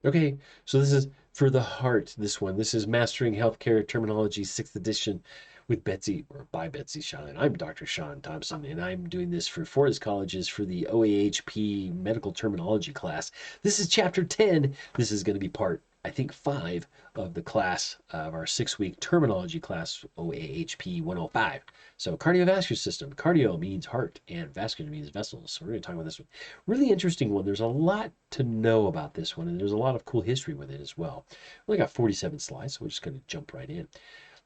Okay, so this is for the heart, this one. This is Mastering Healthcare Terminology, 6th edition with Betsy, or by Betsy Shiland. I'm Dr. Sean Thompson, and I'm doing this for Fortis colleges for the OAHP medical terminology class. This is chapter 10. This is going to be part, I think, 5 of the class of our 6-week terminology class, OAHP 105. So cardiovascular system. Cardio means heart, and vascular means vessels. So we're going to talk about this one. Really interesting one. There's a lot to know about this one, and there's a lot of cool history with it as well. We only got 47 slides, so we're just going to jump right in.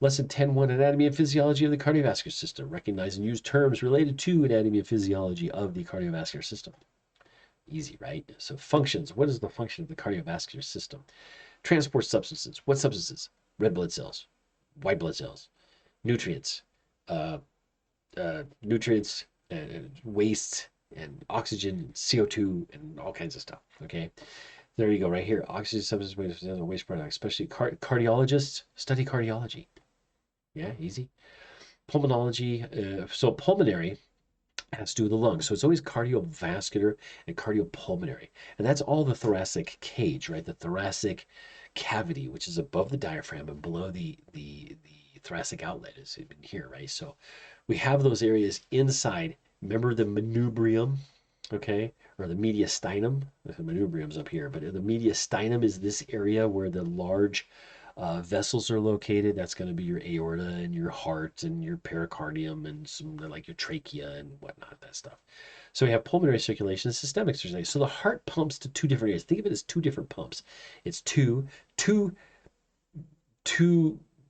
Lesson 10.1, Anatomy and Physiology of the Cardiovascular System. Recognize and use terms related to anatomy and physiology of the cardiovascular system. Easy, right? So functions. What is the function of the cardiovascular system? Transport substances. What substances? Red blood cells, white blood cells, nutrients, uh, nutrients, waste, and oxygen, CO2, and all kinds of stuff. Okay, there you go, right here. Oxygen, substance, waste products, especially cardiologists study cardiology. Yeah, easy. Pulmonology. So pulmonary has to do with the lungs. So it's always cardiovascular and cardiopulmonary. And that's all the thoracic cage, right? The thoracic cavity, which is above the diaphragm and below the thoracic outlet is in here, right? So we have those areas inside. Remember the manubrium, okay? Or the mediastinum. The manubrium's up here, but the mediastinum is this area where the large vessels are located. That's going to be your aorta and your heart and your pericardium and some like your trachea and whatnot, that stuff. So we have pulmonary circulation and systemic circulation. So the heart pumps to two different areas. Think of it as two different pumps. It's two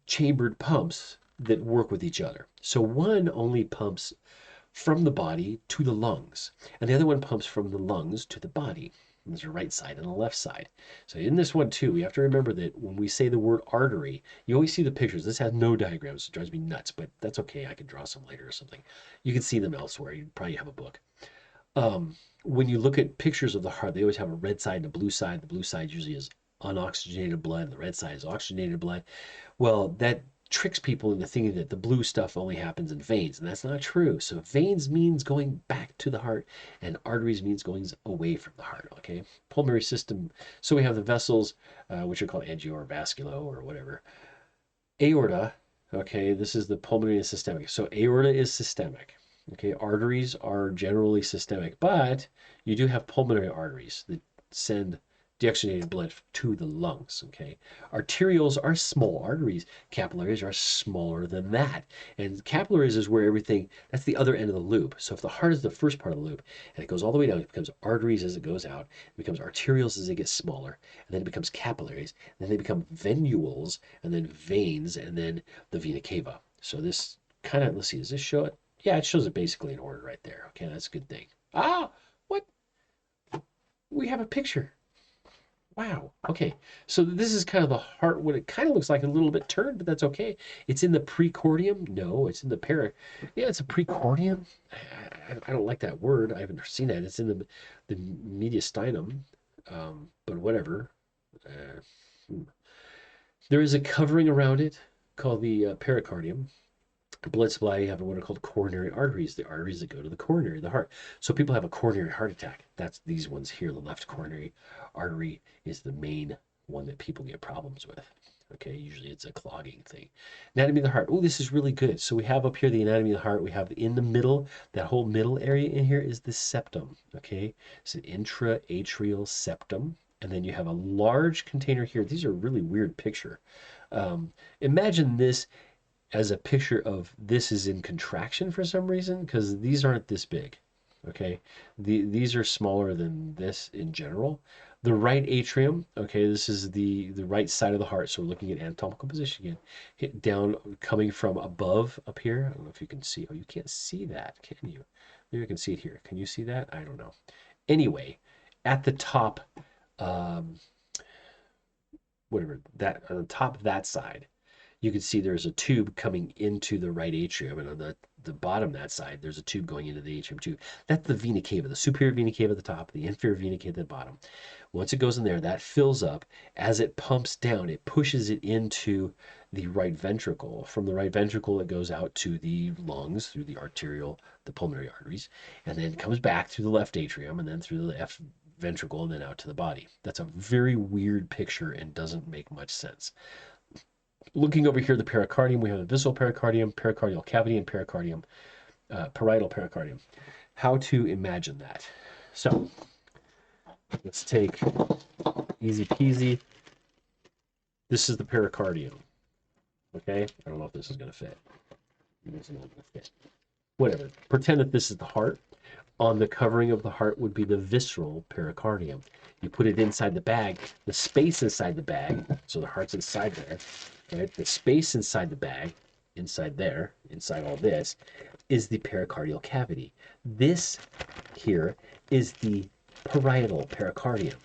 chambered pumps that work with each other. So one only pumps from the body to the lungs, and the other one pumps from the lungs to the body. There's a right side and a left side. So in this one too, we have to remember that when we say the word artery, you always see the pictures. This has no diagrams. It drives me nuts, but that's okay. I can draw some later or something. You can see them elsewhere. You probably have a book. When you look at pictures of the heart, they always have a red side and a blue side. The blue side usually is unoxygenated blood, and the red side is oxygenated blood. Well, that tricks people into thinking that the blue stuff only happens in veins, and that's not true. So veins means going back to the heart, and arteries means going away from the heart. Okay, pulmonary system. So we have the vessels, which are called angio or vasculo or whatever. Aorta. Okay, this is the pulmonary and systemic. So aorta is systemic. Okay, arteries are generally systemic, but you do have pulmonary arteries that send deoxygenated blood to the lungs. Okay, arterioles are small arteries. Capillaries are smaller than that, and capillaries is where everything. That's the other end of the loop. So if the heart is the first part of the loop, and it goes all the way down, it becomes arteries as it goes out. It becomes arterioles as it gets smaller, and then it becomes capillaries. And then they become venules, and then veins, and then the vena cava. So this kind of, let's see, does this show it? Yeah, it shows it basically in order right there. Okay, that's a good thing. Ah, what? We have a picture. Wow. Okay. So this is kind of the heart, what it kind of looks like a little bit turned, but that's okay. It's in the precordium. No, it's in the Yeah, it's a precordium. I don't like that word. I haven't seen that. It's in the mediastinum, but whatever. Uh, hmm. There is a covering around it called the pericardium. Blood supply, you have what are called coronary arteries, the arteries that go to the coronary, the heart. So people have a coronary heart attack. That's these ones here. The left coronary artery is the main one that people get problems with. Okay, usually it's a clogging thing. Anatomy of the heart. Oh, this is really good. So we have up here the anatomy of the heart. We have in the middle, that whole middle area in here is the septum. Okay, it's an intra-atrial septum. And then you have a large container here. These are a really weird picture. Imagine this as a picture of this is in contraction for some reason, because these aren't this big. Okay, these are smaller than this in general. The right atrium, okay, this is the right side of the heart. So we're looking at anatomical position again. Hit down, coming from above up here. I don't know if you can see. Oh, you can't see that, can you? Maybe I can see it here. Can you see that? I don't know. Anyway, at the top, um, whatever that on the top of that side, you can see there's a tube coming into the right atrium, and on the bottom that side, there's a tube going into the atrium too. That's the vena cava, the superior vena cava at the top, the inferior vena cava at the bottom. Once it goes in there, that fills up. As it pumps down, it pushes it into the right ventricle. From the right ventricle, it goes out to the lungs through the pulmonary arteries, and then comes back through the left atrium, and then through the left ventricle and then out to the body. That's a very weird picture and doesn't make much sense. Looking over here, the pericardium, we have the visceral pericardium, pericardial cavity, and pericardium, parietal pericardium. How to imagine that? So let's take easy peasy. This is the pericardium. Okay, I don't know if this is going to fit. It's not going to fit. Whatever. Pretend that this is the heart. On the covering of the heart would be the visceral pericardium. You put it inside the bag, the space inside the bag, so the heart's inside there, right? The space inside the bag, inside there, inside all this, is the pericardial cavity. This here is the parietal pericardium.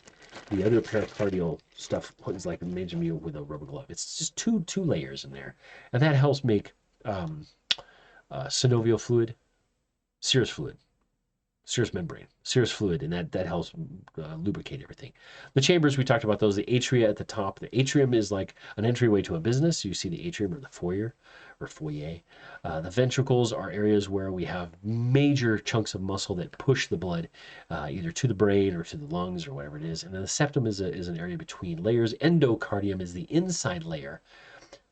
The other pericardial stuff is like imagine you with a rubber glove. It's just two layers in there, and that helps make synovial fluid, serous membrane, serous fluid, and that helps lubricate everything. The chambers, we talked about those, the atria at the top. The atrium is like an entryway to a business. You see the atrium or the foyer or foyer. The ventricles are areas where we have major chunks of muscle that push the blood either to the brain or to the lungs or whatever it is. And then the septum is an area between layers. Endocardium is the inside layer.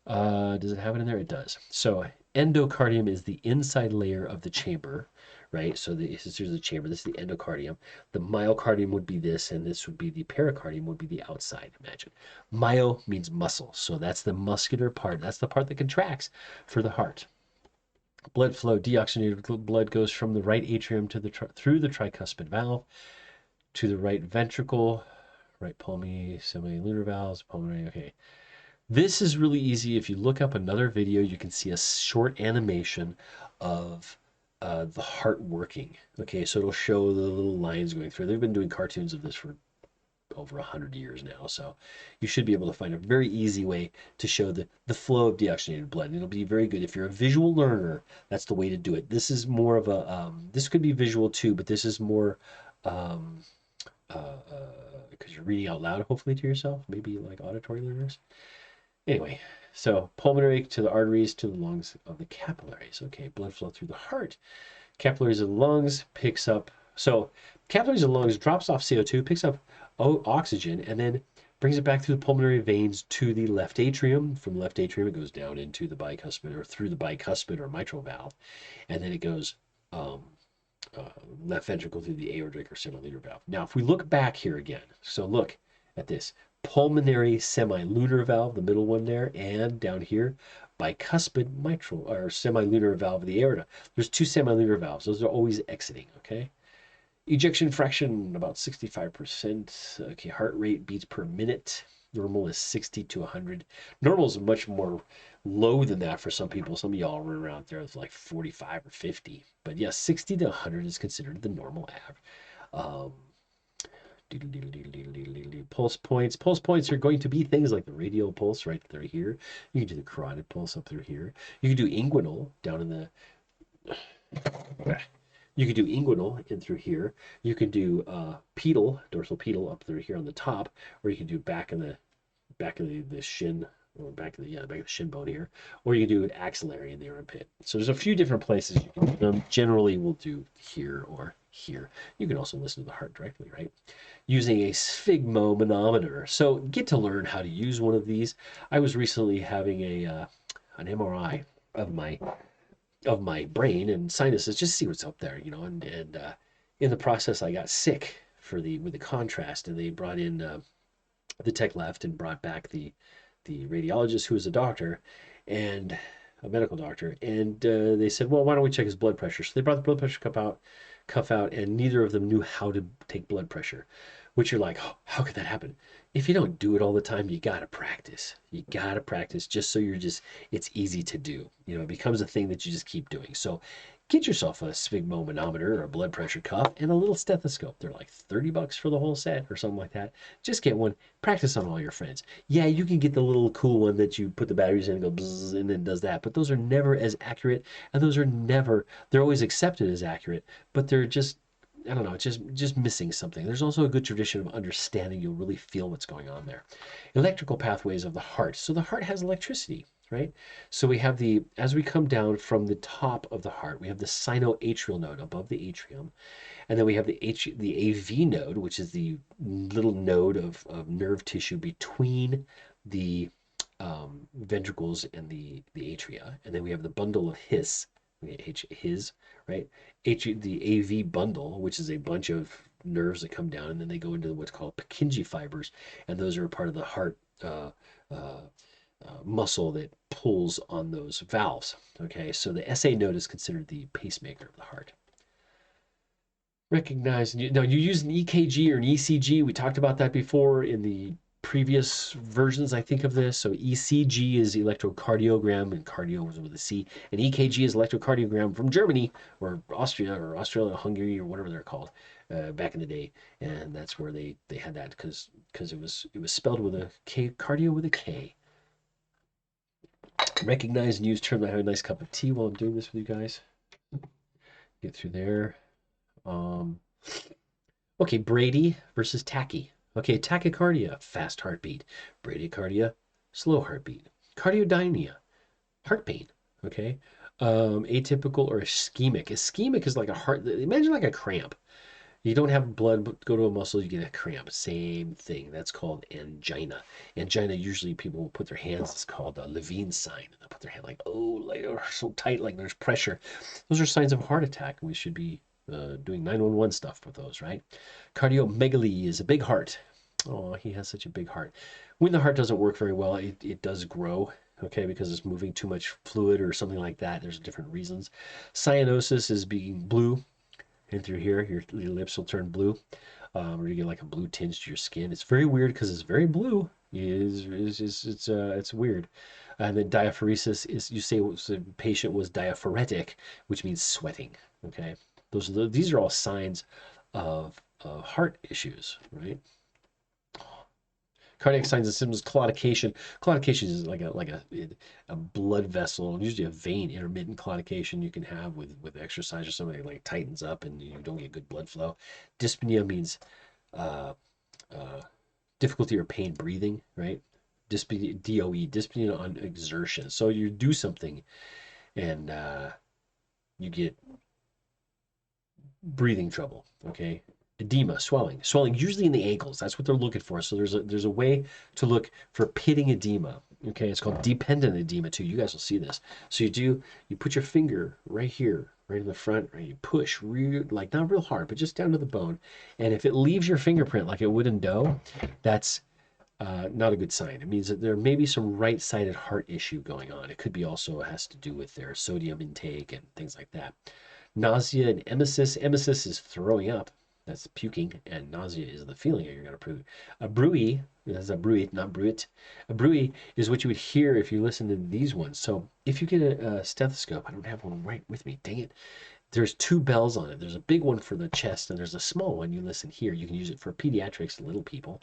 Does it have it in there? It does. So endocardium is the inside layer of the chamber, right? So here's the chamber. This is the endocardium. The myocardium would be this, and this would be the pericardium would be the outside, imagine. Myo means muscle. So that's the muscular part. That's the part that contracts for the heart. Blood flow, deoxygenated blood goes from the right atrium to through the tricuspid valve to the right ventricle, right pulmonary, semilunar valves, pulmonary, okay. This is really easy. If you look up another video, you can see a short animation of the heart working. Okay, so it'll show the little lines going through. They've been doing cartoons of this for over 100 years now, so you should be able to find a very easy way to show the flow of deoxygenated blood. And it'll be very good. If you're a visual learner, that's the way to do it. This is more of a, this could be visual too, but this is more, because you're reading out loud, hopefully to yourself, maybe like auditory learners. Anyway, so pulmonary to the arteries to the lungs of the capillaries. Okay, blood flow through the heart. Capillaries of the lungs picks up. So capillaries of the lungs drops off CO2, picks up oxygen, and then brings it back through the pulmonary veins to the left atrium. From the left atrium, it goes down into the bicuspid or through the bicuspid or mitral valve. And then it goes left ventricle through the aortic or semilunar valve. Now, if we look back here again, so look at this. Pulmonary semilunar valve, the middle one there, and down here, bicuspid mitral or semilunar valve of the aorta. There's two semilunar valves. Those are always exiting, okay? Ejection fraction, about 65%. Okay, heart rate beats per minute. Normal is 60 to 100. Normal is much more low than that for some people. Some of y'all run around there with like 45 or 50. But yes, 60 to 100 is considered the normal average. Pulse points. Pulse points are going to be things like the radial pulse right through here. You can do the carotid pulse up through here. You can do inguinal down in the... You can do inguinal in through here. You can do pedal, dorsal pedal up through here on the top, or you can do back of the shin, or back of the shin bone here, or you can do axillary in the armpit. So there's a few different places you can do them. Generally, we'll do here or here. You can also listen to the heart directly, right? Using a sphygmomanometer. So get to learn how to use one of these. I was recently having an MRI of my brain and sinuses, just see what's up there, you know, and in the process I got sick with the contrast, and they brought in the tech left and brought back the radiologist, who was a doctor and a medical doctor, and they said, well, why don't we check his blood pressure? So they brought the blood pressure cuff out, and neither of them knew how to take blood pressure, which you're like, oh, how could that happen? If you don't do it all the time, you gotta practice. You gotta practice just so it's easy to do. You know, it becomes a thing that you just keep doing. So get yourself a sphygmomanometer or a blood pressure cuff and a little stethoscope. They're like $30 for the whole set or something like that. Just get one, practice on all your friends. Yeah, you can get the little cool one that you put the batteries in and go bzzz and then does that, but those are never as accurate, and they're always accepted as accurate, but they're just, I don't know, just missing something. There's also a good tradition of understanding. You'll really feel what's going on there. Electrical pathways of the heart. So the heart has electricity, right? So we have as we come down from the top of the heart, we have the sinoatrial node above the atrium. And then we have the AV node, which is the little node of nerve tissue between the ventricles and the atria. And then we have the bundle of his, right? The AV bundle, which is a bunch of nerves that come down, and then they go into what's called Purkinje fibers, and those are part of the heart muscle that pulls on those valves. Okay, so the SA node is considered the pacemaker of the heart. Recognize, now you use an EKG or an ECG. We talked about that before in the previous versions, I think, of this. So ECG is electrocardiogram, and cardio was with a C. And EKG is electrocardiogram from Germany or Australia, Hungary, or whatever they're called back in the day. And that's where they had that because it was spelled with a K, cardio with a K. Recognize and use terms. I have a nice cup of tea while I'm doing this with you guys. Get through there. Okay, Brady versus tachy. Okay, tachycardia, fast heartbeat. Bradycardia, slow heartbeat. Cardiodynia, heart pain. Okay, atypical or ischemic. Ischemic is like a heart. Imagine like a cramp. You don't have blood go to a muscle, you get a cramp. Same thing. That's called angina. Angina, usually people will put their hands, it's called a Levine's sign. They'll put their hand like, oh, like so tight, like there's pressure. Those are signs of heart attack. We should be doing 911 stuff with those, right? Cardiomegaly is a big heart. Oh, he has such a big heart. When the heart doesn't work very well, it does grow, okay, because it's moving too much fluid or something like that. There's different reasons. Cyanosis is being blue. And through here, your lips will turn blue, or you get like a blue tinge to your skin. It's very weird because it's very blue. It's weird. And then diaphoresis is, you say the patient was diaphoretic, which means sweating. Okay, these are all signs of heart issues, right? Cardiac signs and symptoms, claudication. Claudication is like a blood vessel, usually a vein, intermittent claudication you can have with exercise or something like tightens up and you don't get good blood flow. Dyspnea means difficulty or pain breathing, right? Dyspnea, DOE, dyspnea on exertion. So you do something and you get breathing trouble, okay? Edema, swelling usually in the ankles. That's what they're looking for. So there's a way to look for pitting edema. Okay, it's called dependent edema too. You guys will see this. So you put your finger right here, right in the front, right? You push like not real hard, but just down to the bone. And if it leaves your fingerprint like it would in dough, that's not a good sign. It means that there may be some right-sided heart issue going on. It could be also has to do with their sodium intake and things like that. Nausea and emesis. Emesis is throwing up. That's puking, and nausea is the feeling you're going to prove. A bruit, that's a bruit, not bruit. A bruit is what you would hear if you listen to these ones. So if you get a stethoscope, I don't have one right with me, dang it. There's two bells on it. There's a big one for the chest, and there's a small one. You listen here. You can use it for pediatrics, little people,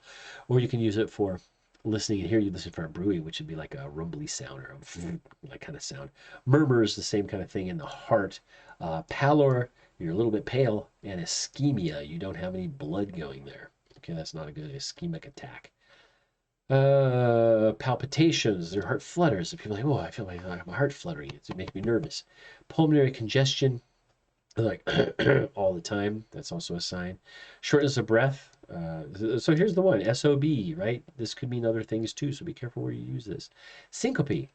or you can use it for listening. And here you listen for a bruit, which would be like a rumbly sound or a like kind of sound. Murmur is the same kind of thing in the heart. Pallor, you're a little bit pale, and ischemia, you don't have any blood going there. Okay, that's not a good ischemic attack. Palpitations, their heart flutters. If people are like, oh, I feel like my heart fluttering. It makes me nervous. Pulmonary congestion, like all the time. That's also a sign. Shortness of breath. So here's the one, SOB, right? This could mean other things too, so be careful where you use this. Syncope,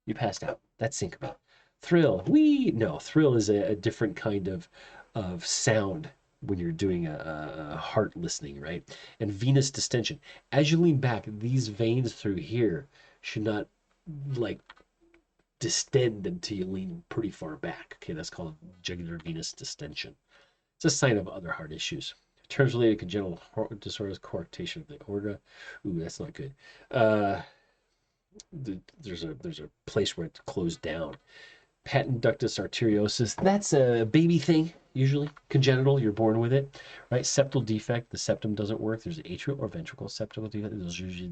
you passed out. That's syncope. Thrill, no, thrill is a different kind of sound when you're doing a heart listening, right? And venous distension. As you lean back, these veins through here should not like distend until you lean pretty far back. Okay, that's called jugular venous distension. It's a sign of other heart issues. Terms related to congenital disorders, coarctation of the aorta. Ooh, that's not good. There's a place where it's closed down. Patent ductus arteriosus, that's a baby thing, usually. Congenital, you're born with it, right? Septal defect, the septum doesn't work. There's atrial or ventricle septal defect. Those usually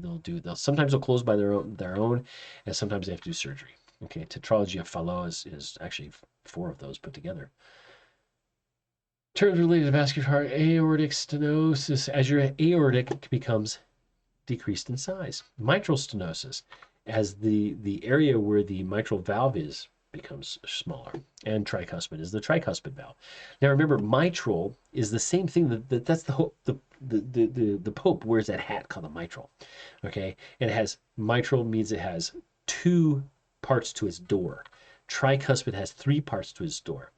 sometimes they'll close by their own, and sometimes they have to do surgery. Okay, tetralogy of Fallot is actually 4 of those put together. Terms related to vascular heart, aortic stenosis. As your aortic becomes decreased in size. Mitral stenosis. as the area where the mitral valve is becomes smaller, and tricuspid is the tricuspid valve. Now remember, mitral is the same thing. That's the Pope wears that hat called the mitral. Okay, and it has mitral means it has two parts to its door. Tricuspid has three parts to its door.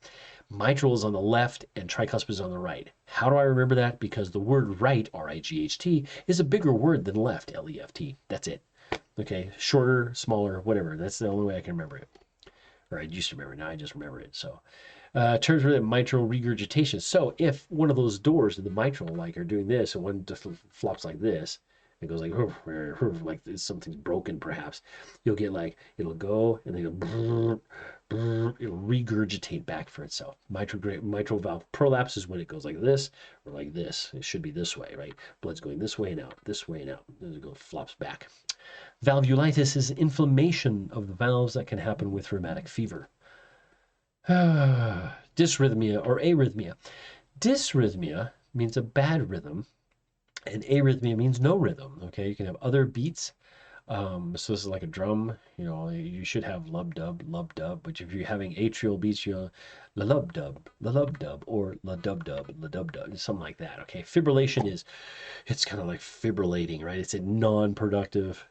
Mitral is on the left and tricuspid is on the right. How do I remember that? Because the word right, R-I-G-H-T, is a bigger word than left, L-E-F-T. That's it. Okay, shorter, smaller, whatever. That's the only way I can remember it. Or I used to remember it, now I just remember it. So terms for mitral regurgitation. So if one of those doors in the mitral like are doing this and one just flops like this, it goes like something's broken perhaps, you'll get like, it'll go and then it'll regurgitate back for itself. Mitral valve prolapse is when it goes like this or like this. It should be this way, right? Blood's going this way and out, this way and out. Then it goes, flops back. Valvulitis is inflammation of the valves that can happen with rheumatic fever. Dysrhythmia or arrhythmia. Dysrhythmia means a bad rhythm, and arrhythmia means no rhythm. Okay, you can have other beats. So this is like a drum. You know, you should have lub dub, but if you're having atrial beats, you're la lub dub, or la dub dub, something like that. Okay, fibrillation is, it's kind of like fibrillating, right? It's a non-productive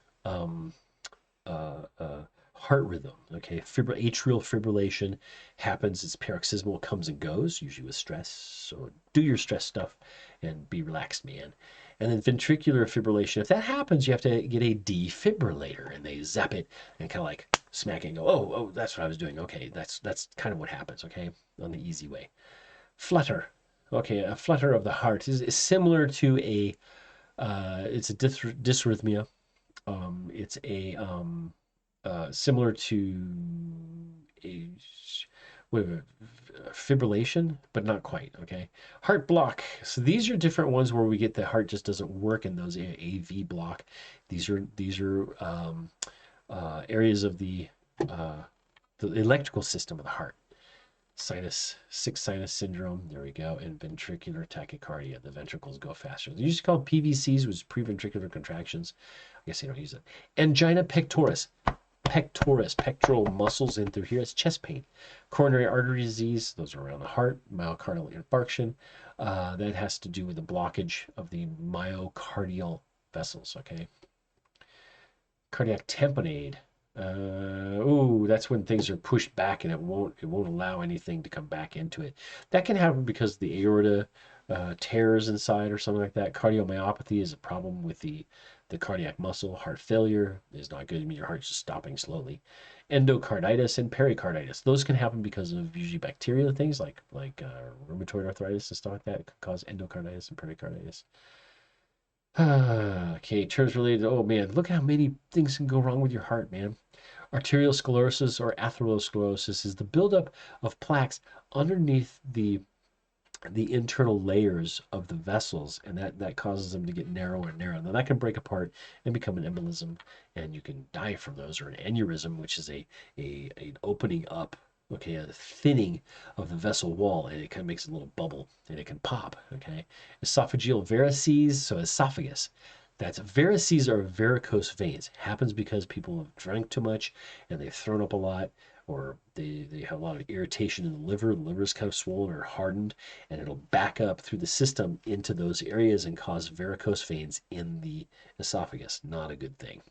heart rhythm. Okay, atrial fibrillation happens. It's paroxysmal, comes and goes, usually with stress. So do your stress stuff and be relaxed, man. And then ventricular fibrillation, if that happens, you have to get a defibrillator, and they zap it and kind of like smack it and go, oh, that's what I was doing. Okay, that's kind of what happens. Okay, on the easy way. Flutter. Okay, a flutter of the heart is similar to a, it's a dysrhythmia. It's a similar to a fibrillation, but not quite. Okay, heart block. So these are different ones where we get the heart just doesn't work in those AV block. These are areas of the electrical system of the heart. Sixth sinus syndrome, there we go, and ventricular tachycardia. The ventricles go faster. They used to call PVCs, which is preventricular contractions. I guess they don't use it. Angina pectoris. Pectoral muscles in through here. It's chest pain. Coronary artery disease, those are around the heart. Myocardial infarction, that has to do with the blockage of the myocardial vessels. Okay. Cardiac tamponade. That's when things are pushed back and it won't allow anything to come back into it. That can happen because the aorta tears inside or something like that. Cardiomyopathy is a problem with the cardiac muscle. Heart failure is not good. I mean, your heart's just stopping slowly. Endocarditis and pericarditis. Those can happen because of usually bacterial things like rheumatoid arthritis and stuff like that. It could cause endocarditis and pericarditis. Okay, terms related. Oh man, look how many things can go wrong with your heart, man. Arterial sclerosis or atherosclerosis is the buildup of plaques underneath the internal layers of the vessels, and that causes them to get narrower and narrower. Now that can break apart and become an embolism, and you can die from those, or an aneurysm, which is an opening up, okay, a thinning of the vessel wall, and it kind of makes a little bubble, and it can pop. Okay, esophageal varices, so esophagus. That's varices are varicose veins. Happens because people have drank too much and they've thrown up a lot, or they have a lot of irritation in the liver. The liver is kind of swollen or hardened, and it'll back up through the system into those areas and cause varicose veins in the esophagus. Not a good thing.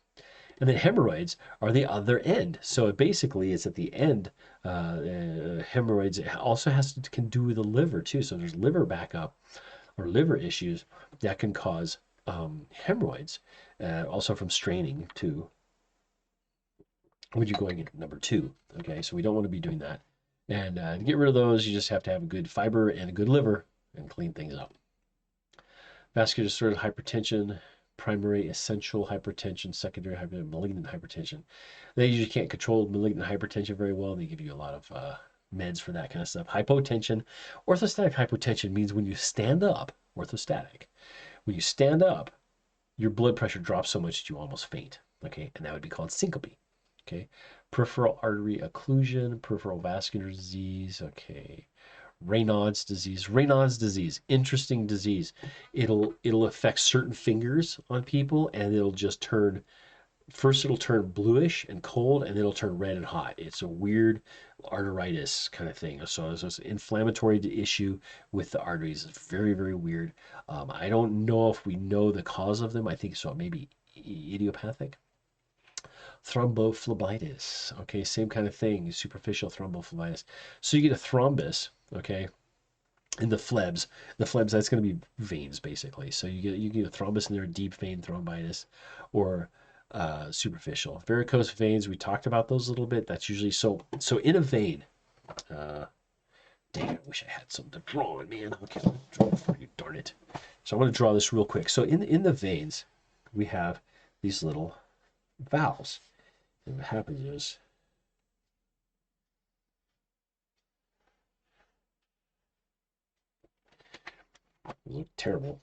And then hemorrhoids are the other end. So basically it's at the end. Hemorrhoids also can do with the liver too. So there's liver backup or liver issues that can cause hemorrhoids, also from straining too. When you're going into number 2, okay, so we don't want to be doing that. And to get rid of those, you just have to have a good fiber and a good liver and clean things up. Vascular disorder, hypertension, primary essential hypertension, secondary hypertension, malignant hypertension. They usually can't control malignant hypertension very well. They give you a lot of meds for that kind of stuff. Hypotension, orthostatic hypotension means when you stand up, orthostatic. When you stand up, your blood pressure drops so much that you almost faint. Okay, and that would be called syncope. Okay, peripheral artery occlusion, peripheral vascular disease. Okay, Raynaud's disease, interesting disease. It'll affect certain fingers on people, and it'll just turn First it'll turn bluish and cold, and then it'll turn red and hot. It's a weird arteritis kind of thing. So it's an inflammatory issue with the arteries. It's very, very weird. I don't know if we know the cause of them. I think so. Maybe idiopathic. Thrombophlebitis. Okay, same kind of thing. Superficial thrombophlebitis. So you get a thrombus. Okay, in the phlebs. The phlebs, that's going to be veins basically. So you get a thrombus in there, deep vein thrombitis, or superficial varicose veins. We talked about those a little bit. That's usually so in a vein. Dang, I wish I had something to draw on, man. Okay, I'll draw it for you, darn it. So I want to draw this real quick. So in the veins, we have these little valves. And what happens is look terrible,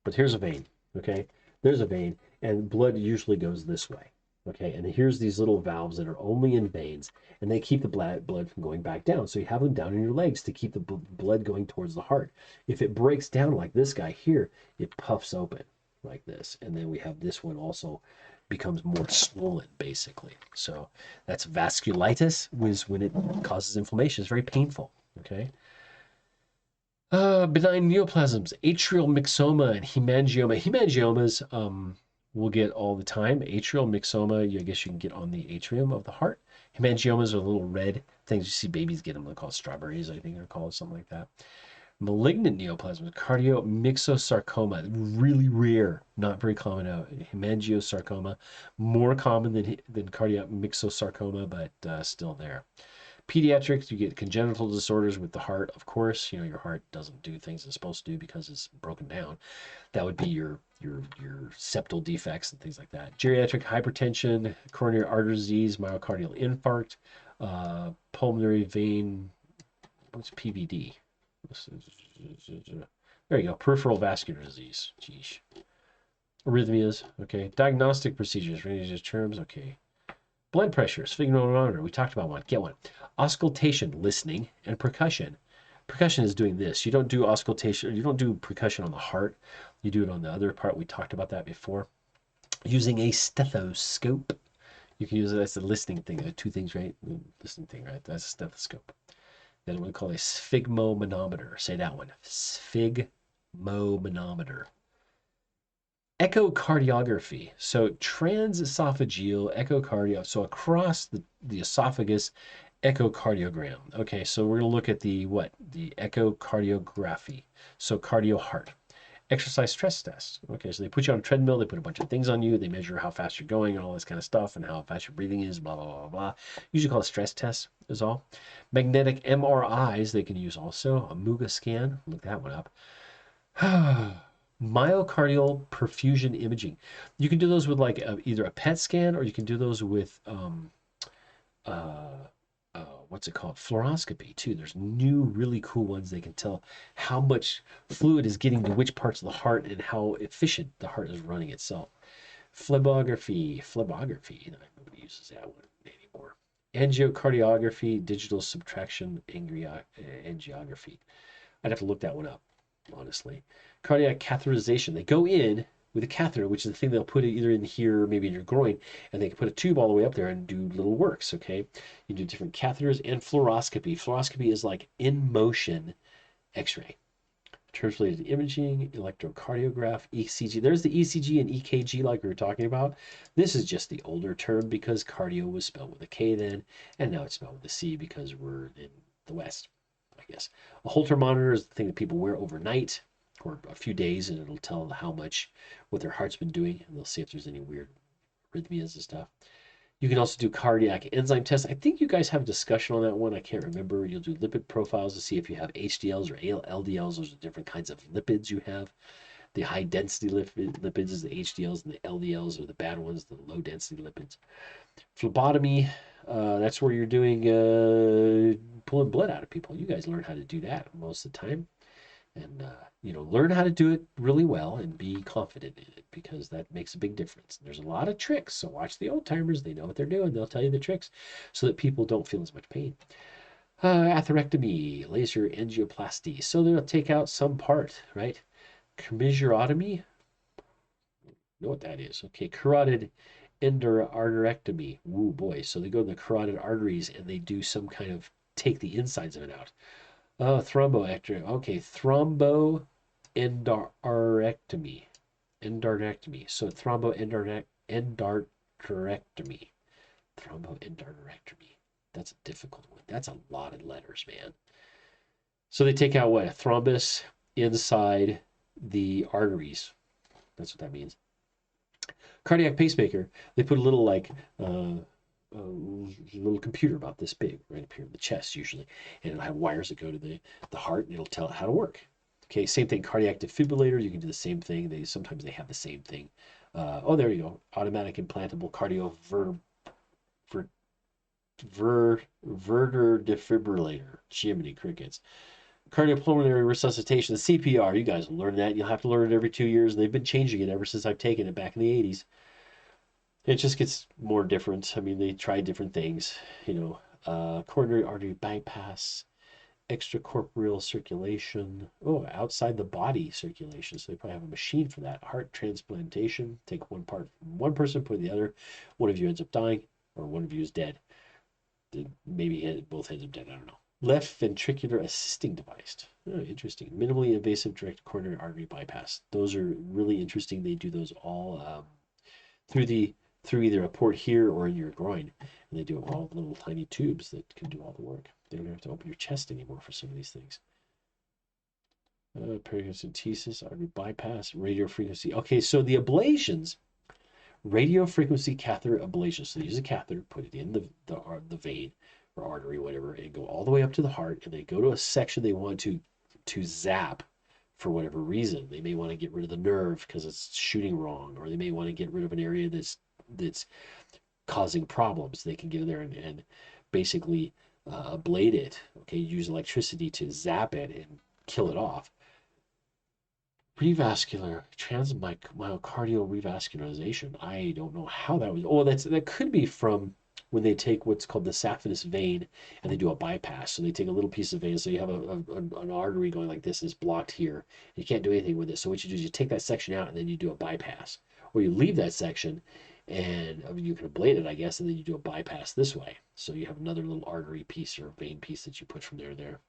but here's a vein. Okay, there's a vein, and blood usually goes this way. Okay, and here's these little valves that are only in veins, and they keep the blood from going back down. So you have them down in your legs to keep the blood going towards the heart. If it breaks down like this guy here, it puffs open like this, and then we have this one also becomes more swollen basically. So that's vasculitis, was when it causes inflammation. It's very painful. Okay. Benign neoplasms, atrial myxoma, and hemangioma. Hemangiomas we'll get all the time. Atrial myxoma, I guess you can get on the atrium of the heart. Hemangiomas are little red things. You see babies get them. They're called strawberries, I think they're called, something like that. Malignant neoplasms, cardiomyxosarcoma, really rare, not very common out. Hemangiosarcoma, more common than cardiomyxosarcoma, but still there. Pediatrics, you get congenital disorders with the heart, of course. Your heart doesn't do things it's supposed to do because it's broken down. That would be your septal defects and things like that. Geriatric hypertension, coronary artery disease, myocardial infarct, pulmonary vein, what's PVD? There you go, peripheral vascular disease. Geesh. Arrhythmias, okay. Diagnostic procedures, for any of these terms, okay. Blood pressure, sphygmomanometer, we talked about one, get one. Auscultation, listening, and percussion. Percussion is doing this. You don't do auscultation, you don't do percussion on the heart. You do it on the other part. We talked about that before. Using a stethoscope. You can use it as a listening thing. There are two things, right? Listening thing, right? That's a stethoscope. Then what we call a sphygmomanometer. Say that one. Sphygmomanometer. Echocardiography. So transesophageal echocardio. So across the esophagus echocardiogram. Okay, so we're going to look at the echocardiography. So cardio heart. Exercise stress test. Okay, so they put you on a treadmill, they put a bunch of things on you, they measure how fast you're going and all this kind of stuff and how fast your breathing is, blah, blah, blah, blah. Usually called a stress test is all. Magnetic MRIs they can use also. A Muga scan, look that one up. Myocardial perfusion imaging. You can do those with like either a PET scan or you can do those with what's it called? Fluoroscopy too. There's new really cool ones. They can tell how much fluid is getting to which parts of the heart and how efficient the heart is running itself. Phlebography. Nobody uses that one anymore. Angiocardiography, digital subtraction angiography. I'd have to look that one up, honestly. Cardiac catheterization. They go in with a catheter, which is the thing they'll put it either in here, maybe in your groin, and they can put a tube all the way up there and do little works, okay? You do different catheters and fluoroscopy. Fluoroscopy is like in motion x-ray. Terms related to imaging, electrocardiograph, ECG. There's the ECG and EKG like we were talking about. This is just the older term because cardio was spelled with a K then, and now it's spelled with a C because we're in the West, I guess. A Holter monitor is the thing that people wear overnight or a few days, and it'll tell how much, what their heart's been doing, and they'll see if there's any weird arrhythmias and stuff. You can also do cardiac enzyme tests. I think you guys have a discussion on that one. I can't remember. You'll do lipid profiles to see if you have HDLs or LDLs. Those are different kinds of lipids you have. The high density lipids is the HDLs, and the LDLs are the bad ones, the low density lipids. Phlebotomy, that's where you're doing pulling blood out of people. You guys learn how to do that most of the time. And learn how to do it really well and be confident in it because that makes a big difference. There's a lot of tricks, so watch the old timers. They know what they're doing. They'll tell you the tricks so that people don't feel as much pain. Atherectomy, laser angioplasty. So they'll take out some part, right? Commissurotomy. Know what that is. Okay, carotid endarterectomy. Woo boy. So they go to the carotid arteries and they do some kind of take the insides of it out. Oh, thromboectomy. Okay, thromboendarterectomy. Endarterectomy. So thromboendarterectomy. Thromboendarterectomy. That's a difficult one. That's a lot of letters, man. So they take out what? A thrombus inside the arteries. That's what that means. Cardiac pacemaker. They put a little like a little computer about this big right up here in the chest usually, and it'll have wires that go to the heart, and it'll tell it how to work. Okay, same thing. Cardiac defibrillator. You can do the same thing. Sometimes they have the same thing. Oh, there you go. Automatic implantable verter defibrillator. Jiminy crickets. Cardiopulmonary resuscitation, the CPR. You guys will learn that. You'll have to learn it every 2 years. They've been changing it ever since I've taken it back in the 80s. It just gets more different. I mean, they try different things, coronary artery bypass, extracorporeal circulation. Oh, outside the body circulation. So they probably have a machine for that. Heart transplantation. Take one part from one person, put it in the other. One of you ends up dying, or one of you is dead. Maybe both ends up dead. I don't know. Left ventricular assisting device. Oh, interesting. Minimally invasive direct coronary artery bypass. Those are really interesting. They do those all through either a port here or in your groin, and they do all little tiny tubes that can do all the work. They don't have to open your chest anymore for some of these things. Periocentesis, artery bypass, radiofrequency. Okay, so the ablations, radiofrequency catheter ablation. So they use a catheter, put it in the vein or artery, whatever, and go all the way up to the heart, and they go to a section they want to zap for whatever reason. They may want to get rid of the nerve because it's shooting wrong, or they may want to get rid of an area that's causing problems. They can get in there and basically ablate it. Okay, use electricity to zap it and kill it off. Revascular, transmyocardial revascularization. I don't know how that was. Oh, that could be from when they take what's called the saphenous vein and they do a bypass. So they take a little piece of vein. So you have an artery going like this, and it's blocked here. You can't do anything with it. So what you do is you take that section out and then you do a bypass, or you leave that section and you can ablate it, I guess, and then you do a bypass this way. So you have another little artery piece or vein piece that you put from there to there.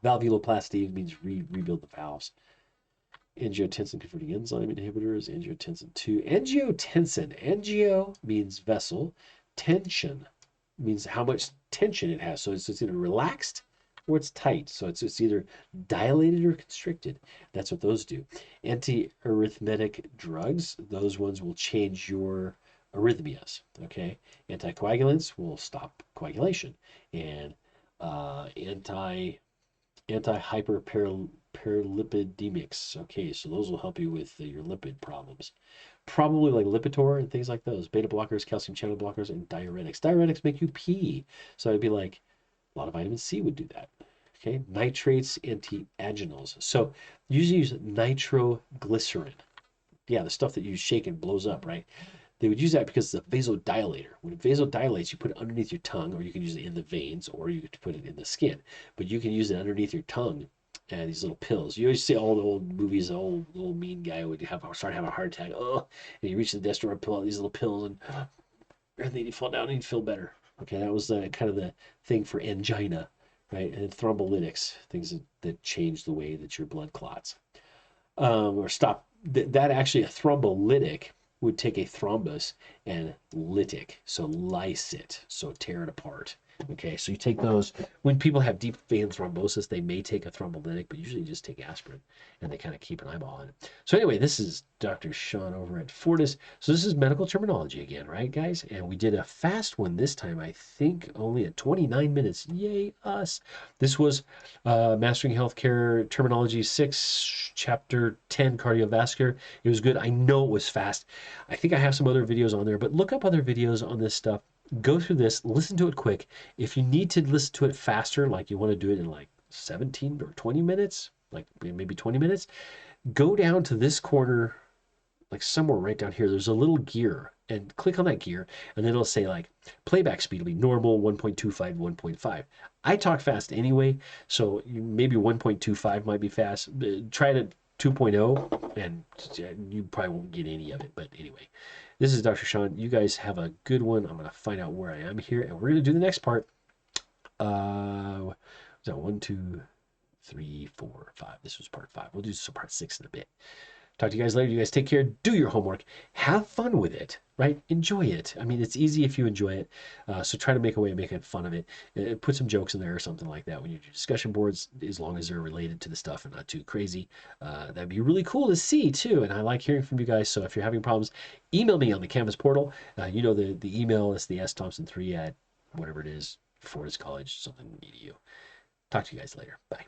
Valvuloplasty means rebuild the valves. Angiotensin converting enzyme inhibitors, angiotensin 2. Angiotensin, angio means vessel, tension means how much tension it has. So it's either relaxed or it's tight. So it's either dilated or constricted. That's what those do. Antiarrhythmic drugs, those ones will change your arrhythmias. Okay. Anticoagulants will stop coagulation. And anti-hyperlipidemics. Okay, so those will help you with your lipid problems. Probably like Lipitor and things like those. Beta blockers, calcium channel blockers, and diuretics. Diuretics make you pee. So it'd be like a lot of vitamin C would do that. Okay, nitrates, antiaginals. So usually use nitroglycerin. Yeah, the stuff that you shake and blows up, right? They would use that because it's a vasodilator. When it vasodilates, you put it underneath your tongue, or you can use it in the veins, or you could put it in the skin. But you can use it underneath your tongue, and these little pills. You always see all the old movies, the old mean guy would start having a heart attack. Oh, and you reach the desk drawer and pull out these little pills, and then you fall down and you feel better. Okay, that was kind of the thing for angina, right? And thrombolytics, things that change the way that your blood clots. Or stop. That actually, a thrombolytic would take a thrombus and lytic, so lyse it, so tear it apart. Okay, so you take those. When people have deep vein thrombosis, they may take a thrombolytic, but usually you just take aspirin, and they kind of keep an eyeball on it. So anyway, this is Dr. Sean over at Fortis. So this is medical terminology again, right, guys? And we did a fast one this time, I think only at 29 minutes. Yay, us. This was Mastering Healthcare Terminology 6, Chapter 10, Cardiovascular. It was good. I know it was fast. I think I have some other videos on there, but look up other videos on this stuff. Go through this, listen to it quick. If you need to listen to it faster, like you want to do it in like 17 or 20 minutes, like maybe 20 minutes, go down to this corner, like somewhere right down here. There's a little gear, and click on that gear, and then it'll say like playback speed will be normal 1.25, 1.5. I talk fast anyway, so maybe 1.25 might be fast. Try to 2.0, and you probably won't get any of it. But anyway, this is Dr. Sean. You guys have a good one. I'm going to find out where I am here, and we're going to do the next part. So 1, 2, 3, 4, 5. This was part 5. We'll do part 6 in a bit. Talk to you guys later. You guys take care. Do your homework. Have fun with it, right? Enjoy it. I mean, it's easy if you enjoy it. So try to make a way of making fun of it. Put some jokes in there or something like that when you do discussion boards, as long as they're related to the stuff and not too crazy. That'd be really cool to see too. And I like hearing from you guys. So if you're having problems, email me on the Canvas portal. You know the email is the sthompson3 at whatever it is, Fortis College, something edu. Talk to you guys later. Bye.